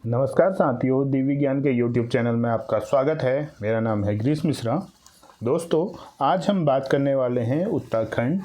नमस्कार साथियों, दिव्य ज्ञान के YouTube चैनल में आपका स्वागत है। मेरा नाम है गिरीश मिश्रा। दोस्तों, आज हम बात करने वाले हैं उत्तराखंड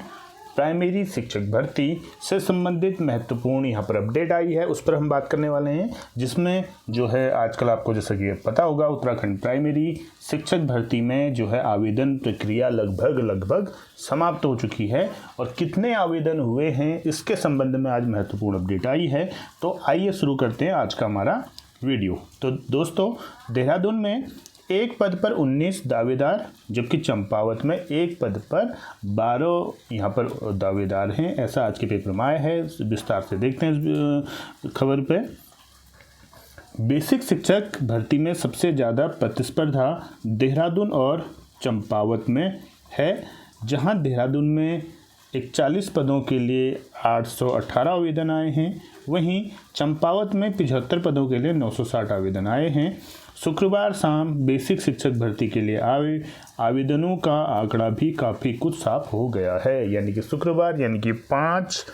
प्राइमरी शिक्षक भर्ती से संबंधित महत्वपूर्ण यहाँ पर अपडेट आई है, उस पर हम बात करने वाले हैं। जिसमें जो है आजकल आपको जैसा कि पता होगा, उत्तराखंड प्राइमरी शिक्षक भर्ती में जो है आवेदन प्रक्रिया लगभग समाप्त हो चुकी है और कितने आवेदन हुए हैं इसके संबंध में आज महत्वपूर्ण अपडेट आई है। तो आइए शुरू करते हैं आज का हमारा वीडियो। तो दोस्तों, देहरादून में एक पद पर 19 दावेदार, जबकि चंपावत में एक पद पर 12 यहाँ पर दावेदार हैं। ऐसा आज के पेपर में आया है। विस्तार से देखते हैं इस खबर पे। बेसिक शिक्षक भर्ती में सबसे ज़्यादा प्रतिस्पर्धा देहरादून और चंपावत में है, जहां देहरादून में 41 पदों के लिए 818 आवेदन आए हैं, वहीं चंपावत में 75 पदों के लिए 960 आवेदन आए हैं। शुक्रवार शाम बेसिक शिक्षक भर्ती के लिए आवेदनों का आंकड़ा भी काफ़ी कुछ साफ हो गया है। यानी कि शुक्रवार यानी कि 5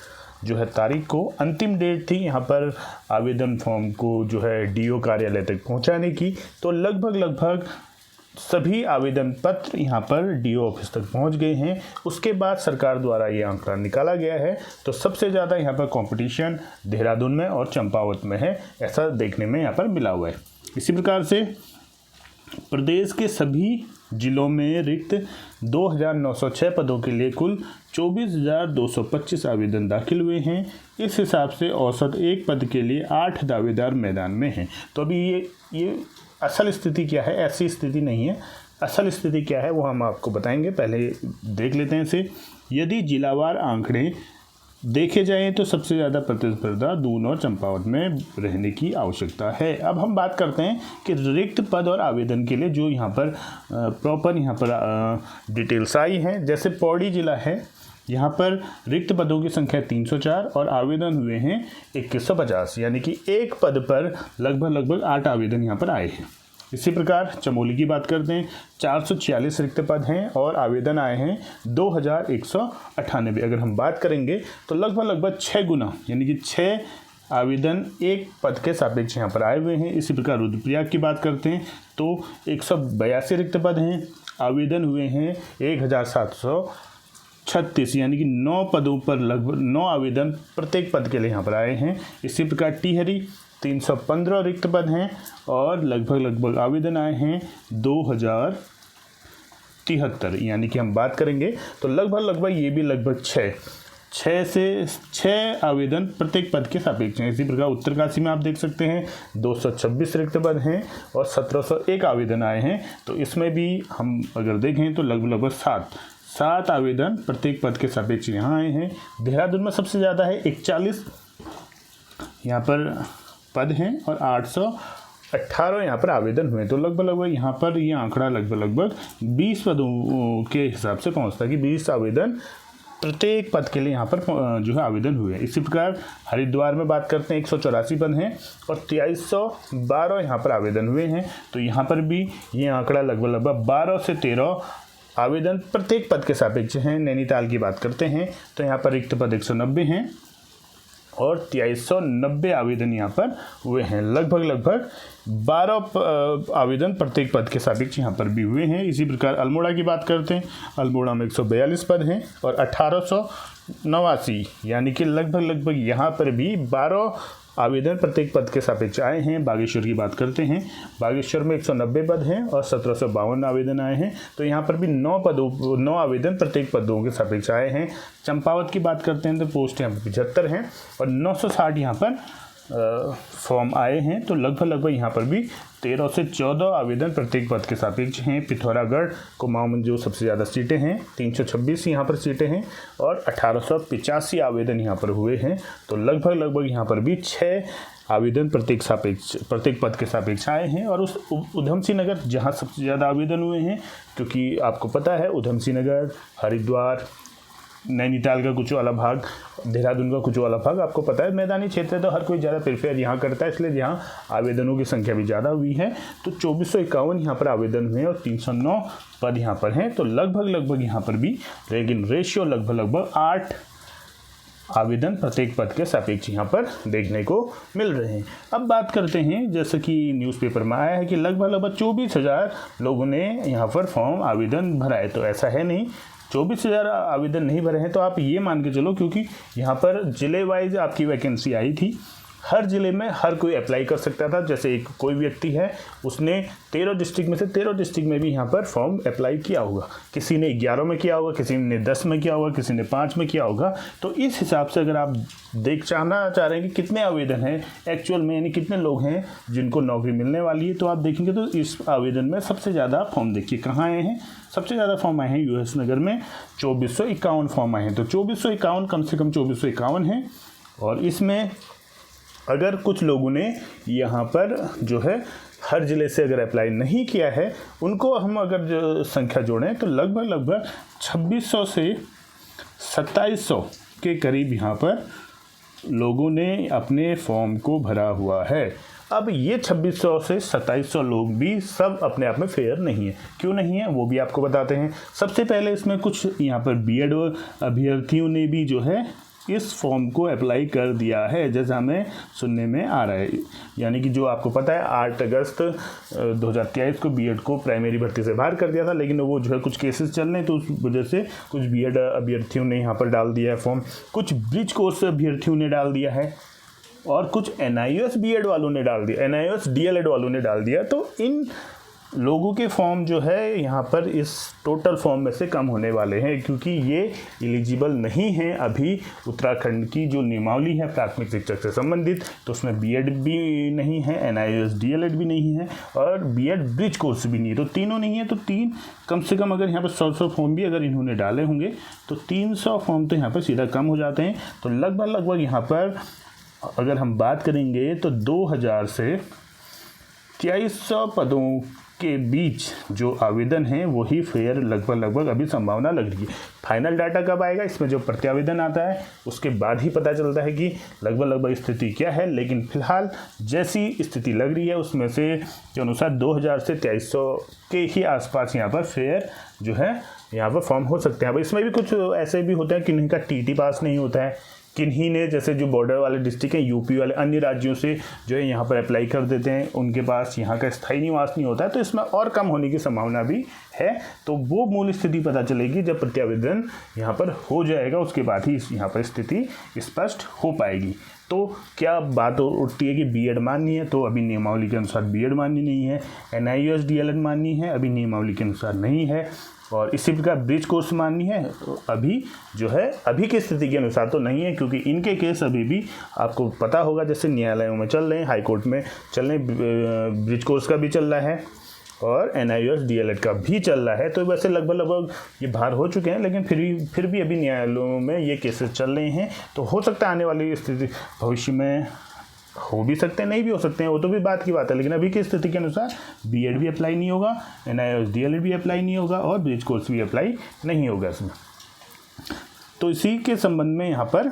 जो है तारीख को अंतिम डेट थी यहाँ पर आवेदन फॉर्म को जो है डीओ कार्यालय तक पहुँचाने की। तो लगभग सभी आवेदन पत्र यहाँ पर डीओ ऑफिस तक पहुँच गए हैं। उसके बाद सरकार द्वारा ये आंकड़ा निकाला गया है। तो सबसे ज़्यादा यहाँ पर कंपटीशन देहरादून में और चंपावत में है, ऐसा देखने में यहाँ पर मिला हुआ है। इसी प्रकार से प्रदेश के सभी जिलों में रिक्त 2906 पदों के लिए कुल 24,225 आवेदन दाखिल हुए हैं। इस हिसाब से औसत एक पद के लिए 8 दावेदार मैदान में हैं। तो अभी ये असल स्थिति क्या है? ऐसी स्थिति नहीं है। असल स्थिति क्या है वो हम आपको बताएंगे। पहले देख लेते हैं इसे। यदि जिलावार आंकड़े देखे जाएं तो सबसे ज़्यादा प्रतिस्पर्धा दून और चंपावत में रहने की आवश्यकता है। अब हम बात करते हैं कि रिक्त पद और आवेदन के लिए जो यहाँ पर प्रॉपर यहाँ पर डिटेल्स आई हैं। जैसे पौड़ी जिला है, यहाँ पर रिक्त पदों की संख्या 304 और आवेदन हुए हैं 2150, यानी कि एक पद पर लगभग 8 आवेदन यहाँ पर आए हैं। इसी प्रकार चमोली की बात करते हैं, 446 रिक्त पद हैं और आवेदन आए हैं 2198। अगर हम बात करेंगे तो लगभग 6 गुना यानी कि 6 आवेदन एक पद के सापेक्ष यहाँ पर आए हुए हैं। इसी प्रकार रुद्रप्रयाग की बात करते हैं तो 182 रिक्त पद हैं, आवेदन हुए हैं 1736, यानी कि 9 पदों पर लगभग 9 आवेदन प्रत्येक पद के लिए यहाँ पर आए हैं। इसी प्रकार टिहरी 315 रिक्त पद हैं और लगभग आवेदन आए हैं 2073, यानी कि हम बात करेंगे तो लगभग ये भी लगभग 6 आवेदन प्रत्येक पद के सापेक्ष हैं। इसी प्रकार उत्तरकाशी में आप देख सकते हैं 226 रिक्त पद हैं और 1701 आवेदन आए हैं। तो इसमें भी हम अगर देखें तो लगभग 7 आवेदन प्रत्येक पद के सापेक्ष यहाँ आए हैं। देहरादून में सबसे ज़्यादा है 41 यहाँ पर पद हैं और 818 यहाँ पर आवेदन हुए। तो लगभग यहाँ पर ये आंकड़ा लगभग 20 पदों के हिसाब से पहुँचता है कि 20 आवेदन प्रत्येक पद के लिए यहाँ पर जो है आवेदन हुए। इसी प्रकार हरिद्वार में बात करते हैं 184 पद हैं और 2312 यहाँ पर आवेदन हुए हैं। तो यहाँ पर भी ये आंकड़ा लगभग 12 से 13 आवेदन प्रत्येक पद के सापेक्ष हैं। नैनीताल की बात करते हैं तो यहाँ पर रिक्त पद 190 हैं और 2390 आवेदन यहाँ पर हुए हैं। लगभग 12 आवेदन प्रत्येक पद के सापेक्ष यहाँ पर भी हुए हैं। इसी प्रकार अल्मोड़ा की बात करते हैं, अल्मोड़ा में 142 पद हैं और 1889, यानी कि लगभग यहाँ पर भी 12 आवेदन प्रत्येक पद के सापेक्ष आए हैं। बागेश्वर की बात करते हैं, बागेश्वर में 190 पद हैं और 1752 आवेदन आए हैं। तो यहाँ पर भी 9 आवेदन प्रत्येक पदों के सापेक्ष आए हैं। चंपावत की बात करते हैं तो पोस्ट यहाँ पर 75 हैं और 960 यहाँ पर फॉर्म आए हैं। तो लगभग यहाँ पर भी 13 से 14 आवेदन प्रत्येक पद के सापेक्ष हैं। पिथौरागढ़ कुमाऊं में जो सबसे ज़्यादा सीटें हैं 326 यहाँ पर सीटें हैं और 1885 आवेदन यहाँ पर हुए हैं। तो लगभग यहाँ पर भी 6 आवेदन प्रत्येक पद के सापेक्ष आए हैं। और उस उधम सिंह नगर जहाँ सबसे ज़्यादा आवेदन हुए हैं, क्योंकि आपको पता है उधम सिंह नगर, हरिद्वार, नैनीताल का कुछ वाला भाग, देहरादून का कुछ वाला भाग, आपको पता है मैदानी क्षेत्र है तो हर कोई ज़्यादा प्रेफर यहाँ करता है, इसलिए यहाँ आवेदनों की संख्या भी ज़्यादा हुई है। तो 2451 यहाँ पर आवेदन हुए और 309 पद यहाँ पर हैं। तो लगभग यहाँ पर भी, लेकिन रेशियो लगभग 8 आवेदन प्रत्येक पद के सापेक्ष यहाँ पर देखने को मिल रहे हैं। अब बात करते हैं, जैसे कि न्यूज़पेपर में आया है कि लगभग 24,000 लोगों ने यहाँ पर फॉर्म आवेदन भरा है। तो ऐसा है नहीं, 24,000 आवेदन नहीं भरे हैं, तो आप ये मान के चलो, क्योंकि यहाँ पर ज़िले वाइज आपकी वैकेंसी आई थी। हर ज़िले में हर कोई अप्लाई कर सकता था। जैसे एक कोई व्यक्ति है, उसने 13 डिस्ट्रिक्ट में से 13 डिस्ट्रिक्ट में भी यहाँ पर फॉर्म अप्लाई किया होगा। किसी ने 11 में किया होगा, किसी ने 10 में किया होगा, किसी ने 5 में किया होगा। तो इस हिसाब से अगर आप जानना चाह रहे हैं कि कितने आवेदन हैं एक्चुअल में, यानी कितने लोग हैं जिनको नौकरी मिलने वाली है, तो आप देखेंगे तो इस आवेदन में सबसे ज़्यादा फॉर्म देखिए कहाँ आए हैं। सबसे ज़्यादा फॉर्म आए हैं यूएस नगर में, 2451 फॉर्म आए हैं। तो 2451 कम से कम 2451 हैं। और इसमें अगर कुछ लोगों ने यहाँ पर जो है हर ज़िले से अगर अप्लाई नहीं किया है, उनको हम अगर जो संख्या जोड़ें तो लगभग 2600 से 2700 के करीब यहाँ पर लोगों ने अपने फॉर्म को भरा हुआ है। अब ये 2600 से 2700 लोग भी सब अपने आप में फेयर नहीं है। क्यों नहीं है वो भी आपको बताते हैं। सबसे पहले इसमें कुछ यहाँ पर बीएड अभ्यर्थियों ने भी जो है इस फॉर्म को अप्लाई कर दिया है, जैसा हमें सुनने में आ रहा है। यानी कि जो आपको पता है 8 अगस्त 2023 को बीएड को प्राइमरी भर्ती से बाहर कर दिया था, लेकिन वो जो है कुछ केसेस चल रहे हैं, तो उस वजह से कुछ बीएड अभ्यर्थियों ने यहाँ पर डाल दिया है फॉर्म, कुछ ब्रिज कोर्स अभ्यर्थियों ने डाल दिया है, और कुछ एनआईओएस बीएड वालों ने डाल दिया, एनआईओएस डीएलएड वालों ने डाल दिया। तो इन लोगों के फॉर्म जो है यहाँ पर इस टोटल फॉर्म में से कम होने वाले हैं, क्योंकि ये एलिजिबल नहीं हैं अभी। उत्तराखंड की जो नियमावली है प्राथमिक शिक्षक से संबंधित, तो उसमें बीएड भी नहीं है, एनआईओएस डीएलएड भी नहीं है, और बीएड ब्रिज कोर्स भी नहीं है। तो तीनों नहीं है। तो कम से कम अगर यहाँ पर 100 फॉर्म भी अगर इन्होंने डाले होंगे तो 300 फॉर्म तो यहाँ पर सीधा कम हो जाते हैं। तो लगभग यहाँ पर अगर हम बात करेंगे तो 2000 से 2300 पदों के बीच जो आवेदन हैं वही फेयर लगभग अभी संभावना लग रही है। फाइनल डाटा कब आएगा, इसमें जो प्रत्यावेदन आता है उसके बाद ही पता चलता है कि लगभग स्थिति क्या है। लेकिन फिलहाल जैसी स्थिति लग रही है उसमें से के अनुसार 2000 से 2300 के ही आसपास यहाँ पर फेयर जो है यहाँ पर फॉर्म हो सकते हैं। अब इसमें भी कुछ ऐसे भी होता है कि इनका टीटी पास नहीं होता है, किन्हीं ने जैसे जो बॉर्डर वाले डिस्ट्रिक्ट हैं, यूपी वाले अन्य राज्यों से जो है यहाँ पर अप्लाई कर देते हैं, उनके पास यहाँ का स्थायी निवास नहीं होता है, तो इसमें और कम होने की संभावना भी है। तो वो मूल स्थिति पता चलेगी जब प्रत्यावेदन यहाँ पर हो जाएगा, उसके बाद ही यहाँ पर स्थिति स्पष्ट हो पाएगी। तो क्या बात उठती है कि बीएड मान्य है, तो अभी नियमावली के अनुसार बीएड मान्य नहीं है। एनआईओएस डीएलएड मान्य है, अभी नियमावली के अनुसार नहीं है। और इसी प्रकार ब्रिज कोर्स मान्य है, तो अभी जो है अभी की स्थिति के अनुसार तो नहीं है, क्योंकि इनके केस अभी भी आपको पता होगा जैसे न्यायालयों में चल रहे हैं, हाई कोर्ट में चल रहे हैं, ब्रिज कोर्स का भी चल रहा है और एनआईओएस डीएलएड का भी चल रहा है। तो वैसे लगभग ये बाहर हो चुके हैं, लेकिन फिर भी अभी न्यायालयों में ये केसेस चल रहे हैं। तो हो सकता है आने वाली स्थिति भविष्य में हो भी सकते हैं, नहीं भी हो सकते हैं, वो तो भी बात की बात है। लेकिन अभी की स्थिति के अनुसार बीएड भी अप्लाई नहीं होगा, एनआईओएस डीएलएड भी अप्लाई नहीं होगा और ब्रिज कोर्स भी अप्लाई नहीं होगा इसमें। तो इसी के संबंध में यहाँ पर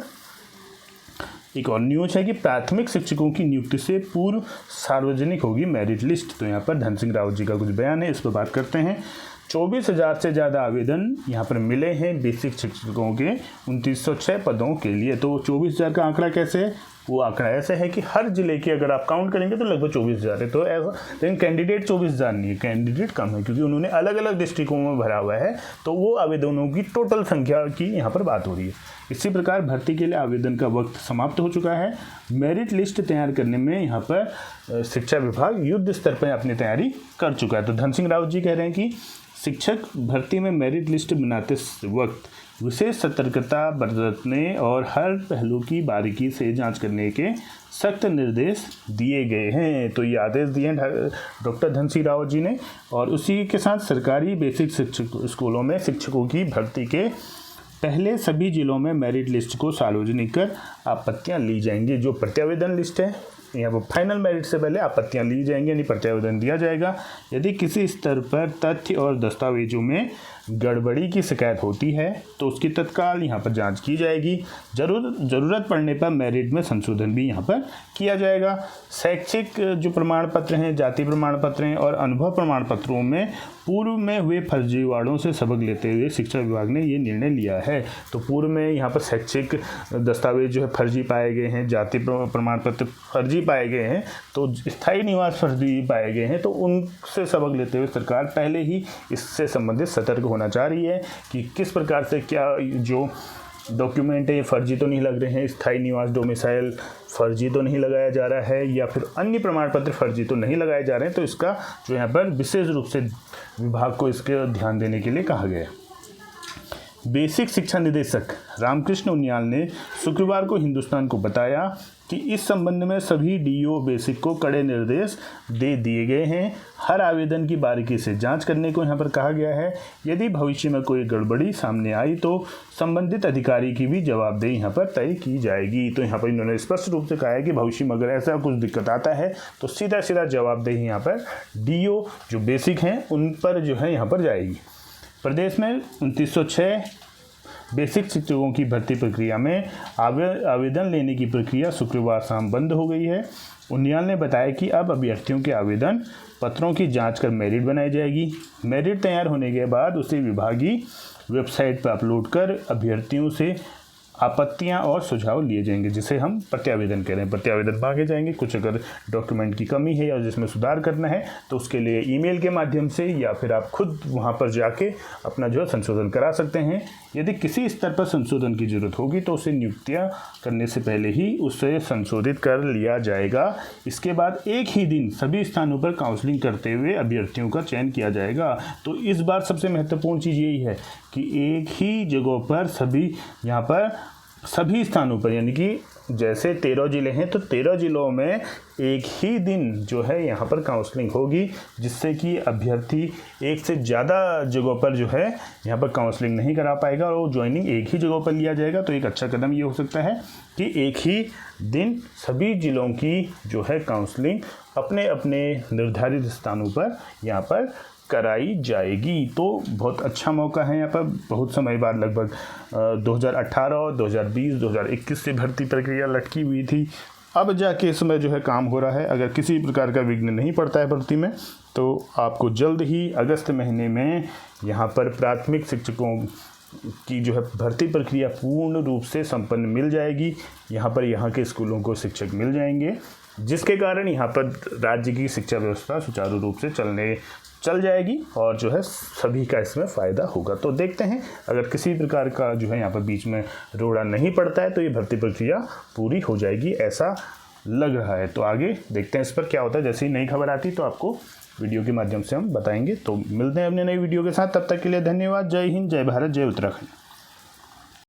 एक और न्यूज़ है कि प्राथमिक शिक्षकों की नियुक्ति से पूर्व सार्वजनिक होगी मेरिट लिस्ट। तो यहाँ पर धन सिंह रावत जी का कुछ बयान है, इस पर बात करते हैं। 24,000 से ज़्यादा आवेदन यहाँ पर मिले हैं बेसिक शिक्षकों के 2906 पदों के लिए। तो 24,000 का आंकड़ा कैसे है, वो आंकड़ा ऐसे है कि हर जिले की अगर आप काउंट करेंगे तो लगभग 24,000 है। तो ऐसा, लेकिन कैंडिडेट 24,000 नहीं है, कैंडिडेट कम है, क्योंकि उन्होंने अलग अलग डिस्ट्रिक्टों में भरा हुआ है। तो वो आवेदनों की टोटल संख्या की यहाँ पर बात हो रही है। इसी प्रकार भर्ती के लिए आवेदन का वक्त समाप्त हो चुका है। मेरिट लिस्ट तैयार करने में यहाँ पर शिक्षा विभाग युद्ध स्तर पर अपनी तैयारी कर चुका है। तो धन सिंह रावत जी कह रहे हैं कि शिक्षक भर्ती में मेरिट लिस्ट बनाते वक्त विशेष सतर्कता बरतने और हर पहलू की बारीकी से जांच करने के सख्त निर्देश दिए गए हैं। तो ये आदेश दिए हैं डॉक्टर धन सिंह रावत जी ने। और उसी के साथ सरकारी बेसिक शिक्षक स्कूलों में शिक्षकों की भर्ती के पहले सभी जिलों में मेरिट लिस्ट को सार्वजनिक कर आपत्तियां ली जाएंगी। जो प्रत्यावेदन लिस्ट है यहाँ पर फाइनल मेरिट से पहले आपत्तियां ली जाएंगी, यानी प्रत्यावेदन दिया जाएगा। यदि किसी स्तर पर तथ्य और दस्तावेजों में गड़बड़ी की शिकायत होती है तो उसकी तत्काल यहाँ पर जांच की जाएगी। ज़रूरत पड़ने पर मेरिट में संशोधन भी यहाँ पर किया जाएगा। शैक्षिक जो प्रमाण पत्र हैं, जाति प्रमाण पत्र हैं और अनुभव प्रमाण पत्रों में पूर्व में हुए फर्जीवाड़ों से सबक लेते हुए शिक्षा विभाग ने ये निर्णय लिया है। तो पूर्व में यहाँ पर शैक्षिक दस्तावेज जो है फर्जी पाए गए हैं, जाति प्रमाण पत्र फर्जी पाए गए हैं, तो स्थायी निवास फर्जी पाए गए हैं, तो उनसे सबक लेते हुए सरकार पहले ही इससे संबंधित सतर्क होना चाह रही है कि किस प्रकार से क्या जो डॉक्यूमेंट है ये फर्जी तो नहीं लग रहे हैं, स्थायी निवास डोमिसाइल फर्जी तो नहीं लगाया जा रहा है या फिर अन्य प्रमाण पत्र फर्जी तो नहीं लगाए जा रहे हैं। तो इसका जो यहाँ पर विशेष रूप से विभाग को इसके ध्यान देने के लिए कहा गया है। बेसिक शिक्षा निदेशक रामकृष्ण उनियाल ने शुक्रवार को हिंदुस्तान को बताया कि इस संबंध में सभी डीओ बेसिक को कड़े निर्देश दे दिए गए हैं। हर आवेदन की बारीकी से जांच करने को यहाँ पर कहा गया है। यदि भविष्य में कोई गड़बड़ी सामने आई तो संबंधित अधिकारी की भी जवाबदेही यहाँ पर तय की जाएगी। तो यहाँ पर इन्होंने स्पष्ट रूप से कहा है कि भविष्य में अगर ऐसा कुछ दिक्कत आता है तो सीधा सीधा जवाबदेही यहाँ पर डीओ जो बेसिक हैं उन पर जो है यहाँ पर जाएगी। प्रदेश में 2906 बेसिक शिक्षकों की भर्ती प्रक्रिया में आवेदन लेने की प्रक्रिया शुक्रवार शाम बंद हो गई है। उनियाल ने बताया कि अब अभ्यर्थियों के आवेदन पत्रों की जांच कर मेरिट बनाई जाएगी। मेरिट तैयार होने के बाद उसे विभागीय वेबसाइट पर अपलोड कर अभ्यर्थियों से आपत्तियां और सुझाव लिए जाएंगे, जिसे हम प्रत्यावेदन कह रहे हैं। प्रत्यावेदन मांगे जाएंगे। कुछ अगर डॉक्यूमेंट की कमी है या जिसमें सुधार करना है तो उसके लिए ईमेल के माध्यम से या फिर आप खुद वहां पर जाके अपना जो है संशोधन करा सकते हैं। यदि किसी स्तर पर संशोधन की जरूरत होगी तो उसे नियुक्तियां करने से पहले ही उसे संशोधित कर लिया जाएगा। इसके बाद एक ही दिन सभी स्थानों पर काउंसलिंग करते हुए अभ्यर्थियों का चयन किया जाएगा। तो इस बार सबसे महत्वपूर्ण चीज़ यही है कि एक ही जगहों पर सभी स्थानों पर, यानी कि जैसे 13 ज़िले हैं तो 13 ज़िलों में एक ही दिन जो है यहाँ पर काउंसलिंग होगी, जिससे कि अभ्यर्थी एक से ज़्यादा जगहों पर जो है यहाँ पर काउंसलिंग नहीं करा पाएगा और वो ज्वाइनिंग एक ही जगह पर लिया जाएगा। तो एक अच्छा कदम ये हो सकता है कि एक ही दिन सभी ज़िलों की जो है काउंसलिंग अपने अपने निर्धारित स्थानों पर यहाँ पर कराई जाएगी। तो बहुत अच्छा मौका है। यहाँ पर बहुत समय बाद लगभग 2018, 2020, 2021 से भर्ती प्रक्रिया लटकी हुई थी। अब जाके इसमें जो है काम हो रहा है। अगर किसी प्रकार का विघ्न नहीं पड़ता है भर्ती में तो आपको जल्द ही अगस्त महीने में यहाँ पर प्राथमिक शिक्षकों की जो है भर्ती प्रक्रिया पूर्ण रूप से संपन्न मिल जाएगी। यहाँ के स्कूलों को शिक्षक मिल जाएंगे, जिसके कारण यहाँ पर राज्य की शिक्षा व्यवस्था सुचारू रूप से चल जाएगी और जो है सभी का इसमें फ़ायदा होगा। तो देखते हैं, अगर किसी प्रकार का जो है यहाँ पर बीच में रोड़ा नहीं पड़ता है तो ये भर्ती प्रक्रिया पूरी हो जाएगी, ऐसा लग रहा है। तो आगे देखते हैं इस पर क्या होता है। जैसे ही नई खबर आती तो आपको वीडियो के माध्यम से हम बताएंगे। तो मिलते हैं अपने नई वीडियो के साथ, तब तक के लिए धन्यवाद। जय हिंद, जय भारत, जय उत्तराखंड।